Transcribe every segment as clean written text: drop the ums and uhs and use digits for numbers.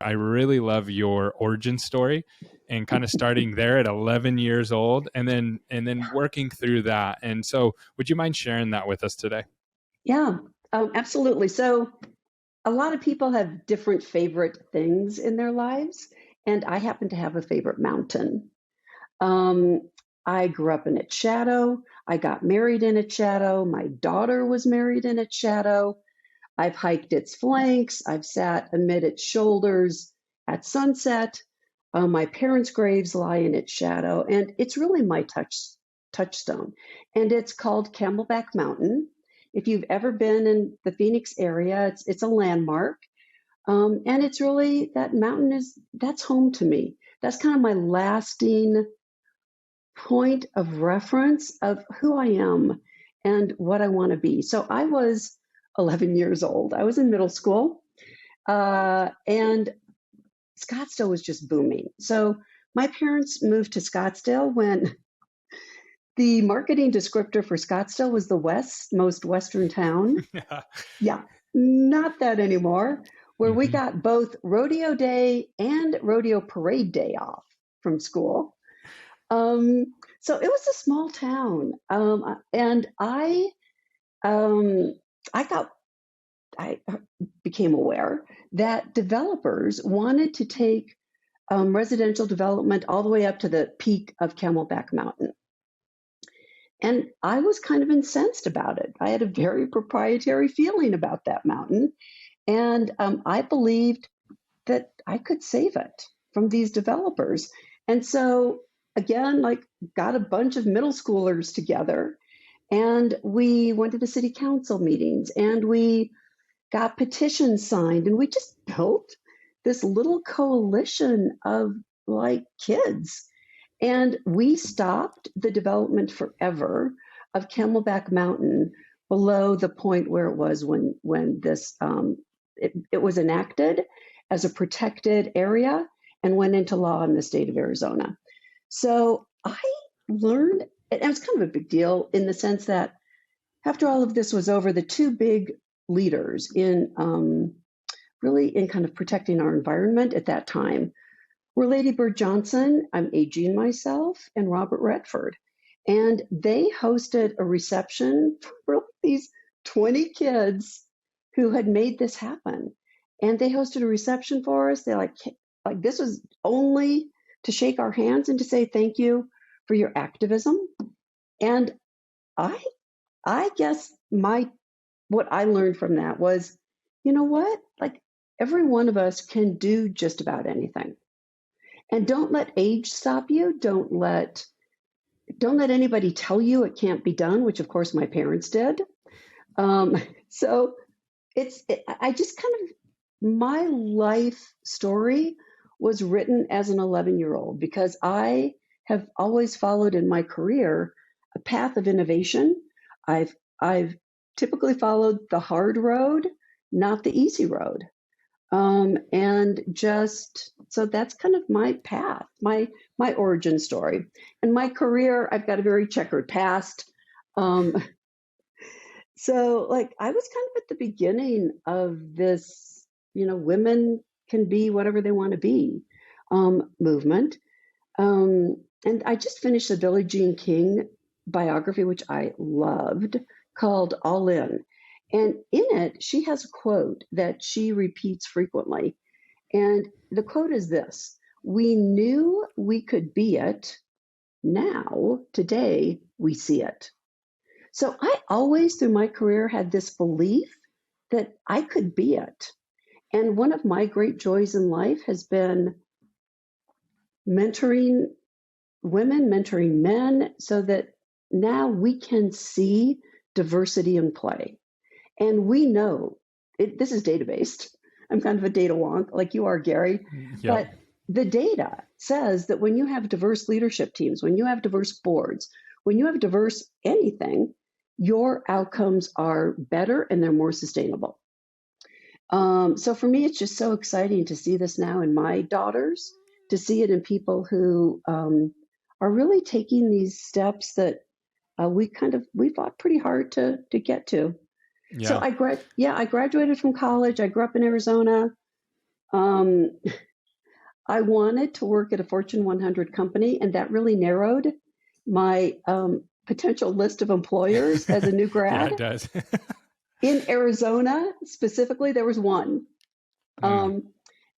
I really love your origin story and kind of starting there at 11 years old and then working through that. And so would you mind sharing that with us today? Yeah, absolutely. So a lot of people have different favorite things in their lives, and I happen to have a favorite mountain. Um, I grew up in its shadow. I got married in its shadow. My daughter was married in its shadow. I've hiked its flanks. I've sat amid its shoulders at sunset. My parents' graves lie in its shadow, and it's really my touchstone. And it's called Camelback Mountain. If you've ever been in the Phoenix area, it's a landmark. And it's really that mountain that's home to me. That's kind of my lasting point of reference of who I am and what I want to be. So I was 11 years old. I was in middle school, and Scottsdale was just booming. So my parents moved to Scottsdale when the marketing descriptor for Scottsdale was the most western town. Yeah. Yeah, not that anymore, where we Mm-hmm. got both rodeo day and rodeo parade day off from school. Um, so it was a small town, and um, I got I became aware that developers wanted to take residential development all the way up to the peak of Camelback Mountain. And I was kind of incensed about it. I had a very proprietary feeling about that mountain. And I believed that I could save it from these developers. And so, again, like, got a bunch of middle schoolers together and we went to the city council meetings and we got petitions signed and we just built this little coalition of like kids. And we stopped the development forever of Camelback Mountain below the point where it was when this it was enacted as a protected area and went into law in the state of Arizona. So I learned, and it was kind of a big deal in the sense that after all of this was over, the two big leaders in really in kind of protecting our environment at that time were Lady Bird Johnson, I'm aging myself, and Robert Redford. And they hosted a reception for these 20 kids who had made this happen. And they hosted a reception for us. They like this was only to shake our hands and to say thank you for your activism. And I guess what I learned from that was, you know what? Like, every one of us can do just about anything. And don't let age stop you. Don't let anybody tell you it can't be done, which of course my parents did. So I just kind of, my life story was written as an 11-year-old because I have always followed in my career a path of innovation. I've typically followed the hard road, not the easy road. And just so that's kind of my path, my origin story. And my career, I've got a very checkered past. Um, so like I was kind of at the beginning of this, women can be whatever they want to be movement. And I just finished the Billie Jean King biography, which I loved, called All In. And in it, she has a quote that she repeats frequently. And the quote is this: "We knew we could be it. Now, today, we see it." So I always, through my career, had this belief that I could be it. And one of my great joys in life has been mentoring women, mentoring men, so that now we can see diversity in play. And we know this is data based. I'm kind of a data wonk like you are, Gary. Yep. But the data says that when you have diverse leadership teams, when you have diverse boards, when you have diverse anything, your outcomes are better and they're more sustainable. So for me, it's just so exciting to see this now in my daughters, to see it in people who are really taking these steps that we fought pretty hard to get to. Yeah. So I graduated from college. I grew up in Arizona. Um, I wanted to work at a Fortune 100 company, and that really narrowed my potential list of employers as a new Yeah, grad. it does. In Arizona, specifically, there was one. Mm, Um,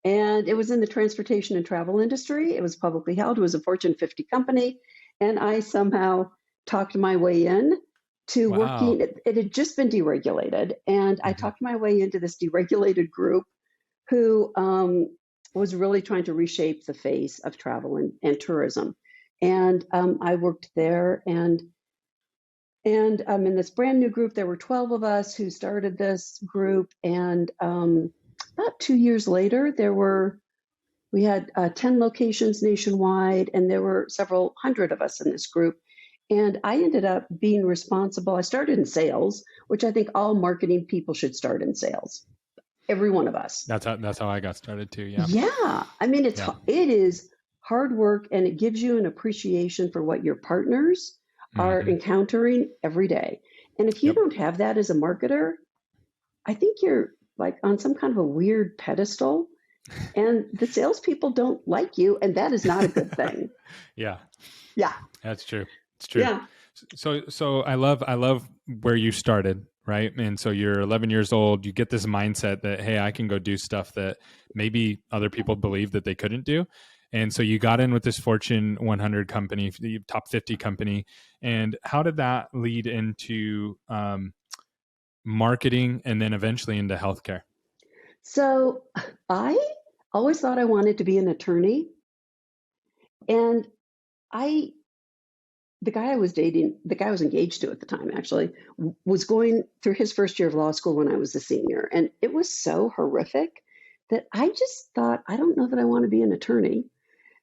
and it was in the transportation and travel industry. It was publicly held. It was a Fortune 50 company. And I somehow talked my way in to wow. working. It had just been deregulated. And I Hmm. talked my way into this deregulated group who was really trying to reshape the face of travel and tourism. And I worked there, and in this brand new group, there were 12 of us who started this group. And about 2 years later, we had 10 locations nationwide, and there were several hundred of us in this group. And I ended up being responsible. I started in sales, which I think all marketing people should start in sales. Every one of us. That's how I got started too. Yeah. Yeah, I mean Yeah. it is hard work, and it gives you an appreciation for what your partners are Hmm. encountering every day. And if you Yep. don't have that as a marketer, I think you're like on some kind of a weird pedestal, and the salespeople don't like you, and that is not a good thing. Yeah, Yeah, that's true. It's true. yeah. So I love where you started, right? And so you're 11 years old, you get this mindset that, hey, I can go do stuff that maybe other people believe that they couldn't do. And so you got in with this Fortune 100 company, the top 50 company. And how did that lead into marketing and then eventually into healthcare? So I always thought I wanted to be an attorney, and I the guy I was dating, the guy I was engaged to at the time actually, was going through his first year of law school when I was a senior. And it was so horrific that I just thought, I don't know that I want to be an attorney.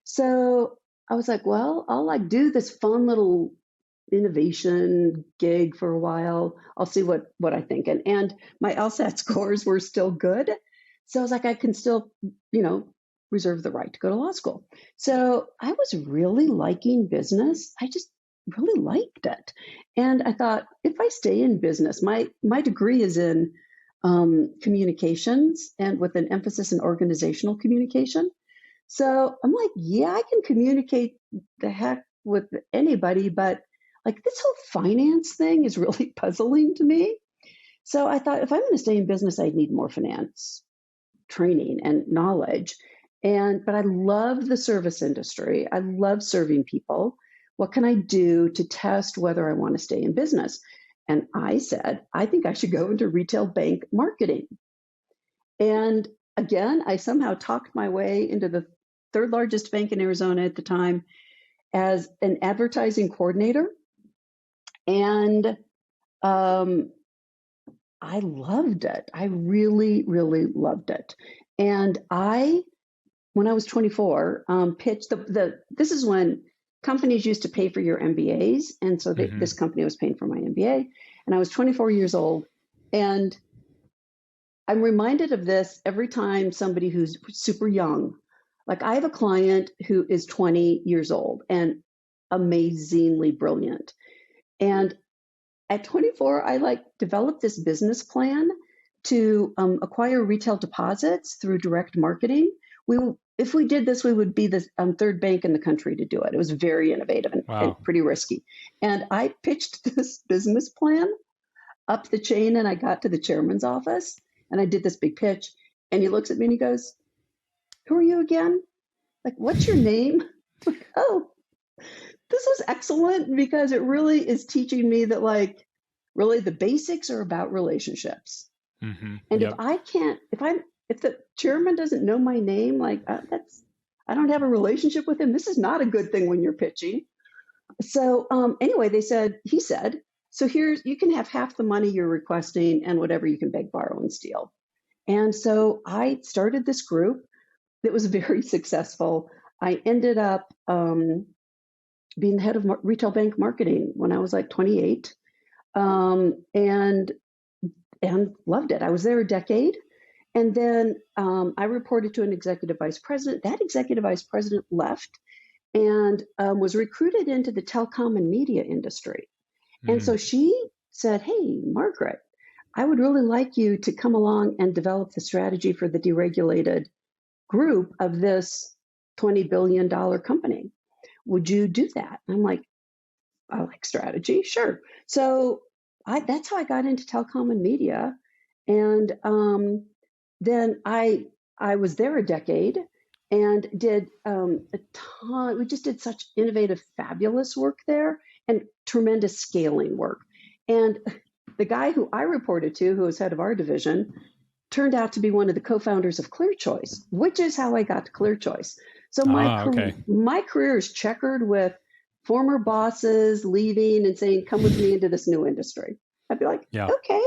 So I was like, well, I'll like do this fun little innovation gig for a while. I'll see what I think. And my LSAT scores were still good. So I was like, I can still, you know, reserve the right to go to law school. So I was really liking business. I just really liked it. And I thought, if I stay in business, my degree is in communications and with an emphasis in organizational communication. So I'm like, yeah, I can communicate the heck with anybody, but like this whole finance thing is really puzzling to me. So I thought, if I'm going to stay in business, I need more finance training and knowledge. But I love the service industry. I love serving people. What can I do to test whether I want to stay in business? And I said, I think I should go into retail bank marketing. And again, I somehow talked my way into the third largest bank in Arizona at the time as an advertising coordinator. And um, I loved it. I really, really loved it. And when I was 24, pitched this is when companies used to pay for your MBAs. And so Hmm. this company was paying for my MBA. And I was 24 years old. And I'm reminded of this every time somebody who's super young, like I have a client who is 20 years old and amazingly brilliant. And at 24, I like developed this business plan to acquire retail deposits through direct marketing. If we did this, we would be the third bank in the country to do it. It was very innovative and Wow. pretty risky. And I pitched this business plan up the chain, and I got to the chairman's office and I did this big pitch. And he looks at me and he goes, "Who are you again? Like, what's your name?" Like, oh, this was excellent because it really is teaching me that, like, really the basics are about relationships. Hmm. And if Yep. I can't, if the chairman doesn't know my name, like I don't have a relationship with him. This is not a good thing when you're pitching. So anyway, he said, so here's, you can have half the money you're requesting and whatever you can beg, borrow, and steal. And so I started this group that was very successful. I ended up being the head of retail bank marketing when I was like 28, and loved it. I was there a decade, and then I reported to an executive vice president. That executive vice president left and was recruited into the telecom and media industry. And Mm. so she said, "Hey, Margaret, I would really like you to come along and develop the strategy for the deregulated group of this $20 billion company. Would you do that? I'm like, I like strategy, sure. So that's how I got into telecom and media. And then I was there a decade and did a ton. We just did such innovative, fabulous work there and tremendous scaling work. And the guy who I reported to, who was head of our division, turned out to be one of the co-founders of ClearChoice, which is how I got to ClearChoice. So Okay. my career is checkered with former bosses leaving and saying, come with me into this new industry. I'd be like, Yeah. okay.